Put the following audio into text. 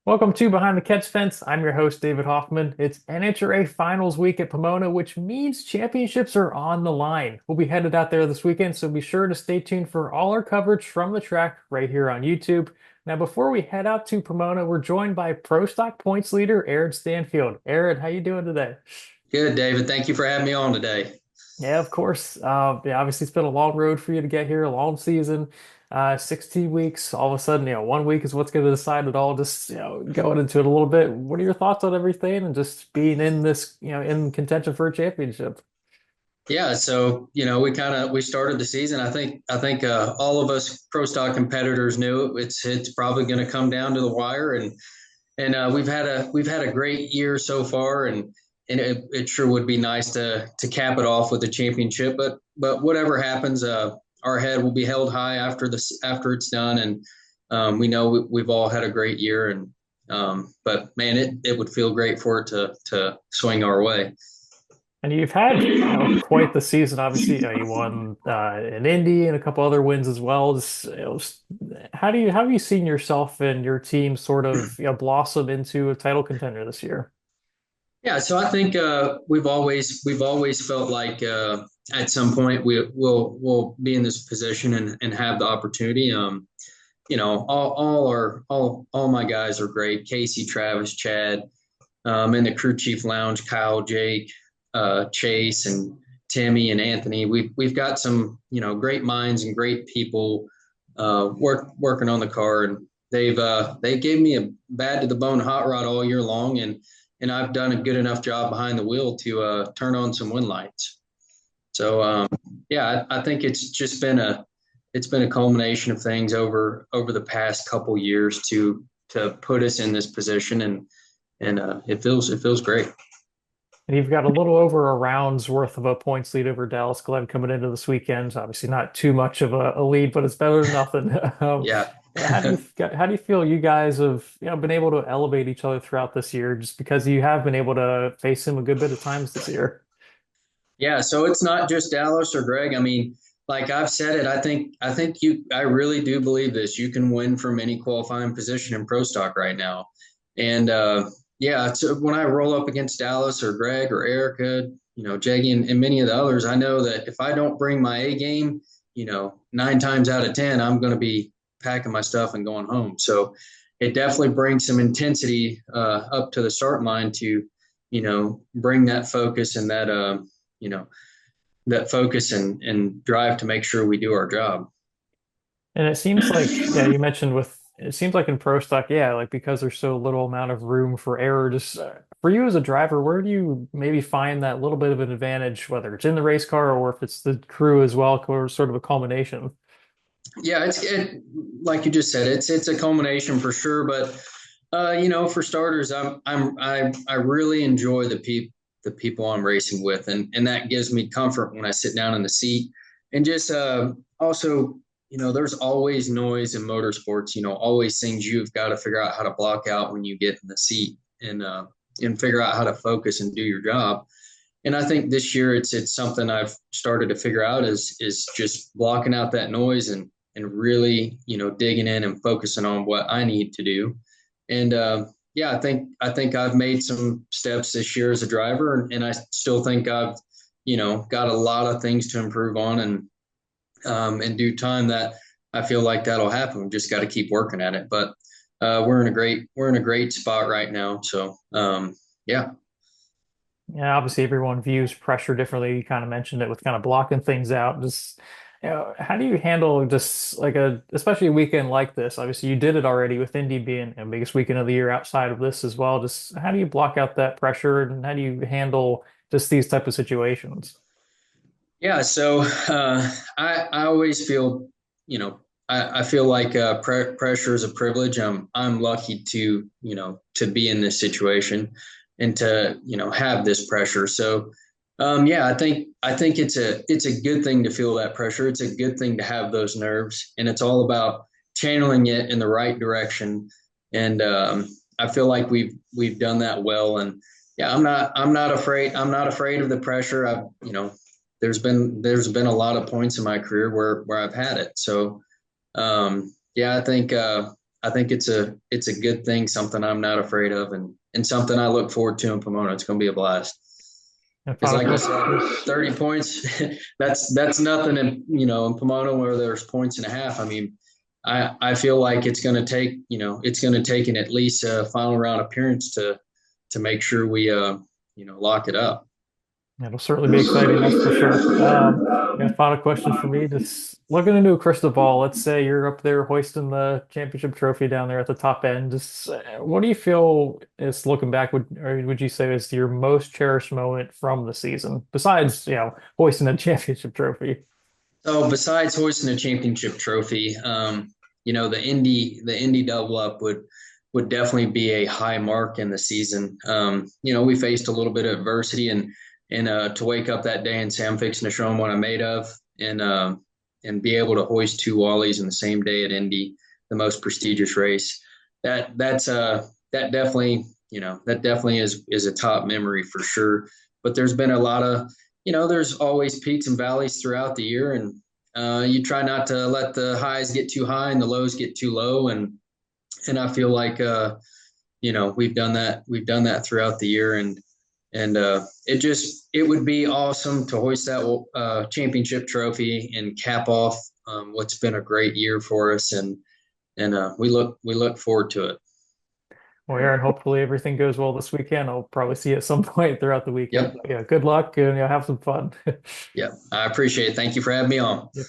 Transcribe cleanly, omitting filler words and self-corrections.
Welcome to Behind the Catch Fence. I'm your host, David Hoffman. It's NHRA Finals week at Pomona, which means championships are on the line. We'll be headed out there this weekend, so be sure to stay tuned for all our coverage from the track right here on YouTube. Now, before we head out to Pomona, we're joined by Pro Stock points leader Aaron Stanfield. Aaron, how you doing today? Good, David. Thank you for having me on today. Yeah, of course. Yeah, obviously it's been a long road for you to get here, a long season, 16 weeks. All of a sudden, 1 week is what's going to decide it all. Just, going into it a little bit. What are your thoughts on everything and just being in this, in contention for a championship? Yeah, so we started the season. I think all of us pro stock competitors knew it's probably going to come down to the wire, and we've had a great year so far, and it sure would be nice to cap it off with a championship. But whatever happens, our head will be held high after it's done, and we know we've all had a great year, and but man, it would feel great for it to swing our way. And you've had, quite the season. Obviously, you won in Indy and a couple other wins as well. Just, how have you seen yourself and your team sort of, blossom into a title contender this year? Yeah, so I think we've always felt like at some point we'll be in this position and have the opportunity. All my guys are great. Casey, Travis, Chad, in the crew chief lounge, Kyle, Jake, Chase, and Timmy and Anthony. We've got some great minds and great people working on the car, and they gave me a bad to the bone hot rod all year long, and I've done a good enough job behind the wheel to turn on some wind lights. So yeah, I think it's been a culmination of things over the past couple years to put us in this position, and it feels great. And you've got a little over a round's worth of a points lead over Dallas Glenn coming into this weekend. Obviously, not too much of a lead, but it's better than nothing. Yeah. How do you feel you guys have been able to elevate each other throughout this year, just because you have been able to face him a good bit of times this year? Yeah, so it's not just Dallas or Greg. I mean, like I've said it, I really do believe this. You can win from any qualifying position in pro stock right now. And yeah, so when I roll up against Dallas or Greg or Erica, Jaggy and many of the others, I know that if I don't bring my A game, nine times out of 10, I'm going to be packing my stuff and going home. So it definitely brings some intensity up to the start line to, bring that focus and you know, that focus and drive to make sure we do our job. And it seems like, yeah, you mentioned with it seems like in pro stock, yeah, like because there's so little amount of room for error, just for you as a driver, where do you maybe find that little bit of an advantage, whether it's in the race car or if it's the crew as well, or sort of a culmination? Yeah, like you just said, it's a culmination for sure. But for starters, I really enjoy the people I'm racing with, and that gives me comfort when I sit down in the seat. And just also, there's always noise in motorsports. Always things you've got to figure out how to block out when you get in the seat, and figure out how to focus and do your job. And I think this year it's something I've started to figure out is just blocking out that noise and really digging in and focusing on what I need to do. And yeah, I think I've made some steps this year as a driver, and I still think I've got a lot of things to improve on, and in due time that I feel like that'll happen. We just got to keep working at it. But we're in a great spot right now. So yeah. Yeah, obviously everyone views pressure differently. You kind of mentioned it with kind of blocking things out. Just, how do you handle just like especially a weekend like this? Obviously you did it already with Indy being the biggest weekend of the year outside of this as well. Just how do you block out that pressure and how do you handle just these type of situations? Yeah, so I always feel, I feel like pressure is a privilege. I'm lucky to be in this situation and to have this pressure. So yeah, I think it's a good thing to feel that pressure. It's a good thing to have those nerves, and it's all about channeling it in the right direction. And I feel like we've done that well. And yeah, I'm not afraid of the pressure. I've there's been a lot of points in my career where I've had it. So yeah, I think it's a good thing, something I'm not afraid of, and something I look forward to in Pomona. It's going to be a blast. And Because final like you question. said, 30 points, that's nothing in, in Pomona where there's points and a half. I mean, I feel like it's going to take, it's going to take an at least a final round appearance to make sure we lock it up. It'll certainly be exciting, that's for sure. And final question for me, just looking into a crystal ball, let's say you're up there hoisting the championship trophy down there at the top end. Just what do you feel is looking back, would you say is your most cherished moment from the season, besides, hoisting a championship trophy? So besides hoisting a championship trophy, the Indy double up would definitely be a high mark in the season. We faced a little bit of adversity, and to wake up that day and say I'm fixing to show them what I'm made of, and be able to hoist two Wallies in the same day at Indy, the most prestigious race. That definitely is a top memory for sure. But there's been a lot of, there's always peaks and valleys throughout the year, and you try not to let the highs get too high and the lows get too low, and I feel like we've done that throughout the year, and it would be awesome to hoist that championship trophy and cap off what's been a great year for us, and we look forward to it. Well, Aaron, hopefully everything goes well this weekend. I'll probably see you at some point throughout the weekend. Yep, But yeah, good luck and have some fun. yep. I appreciate it. Thank you for having me on.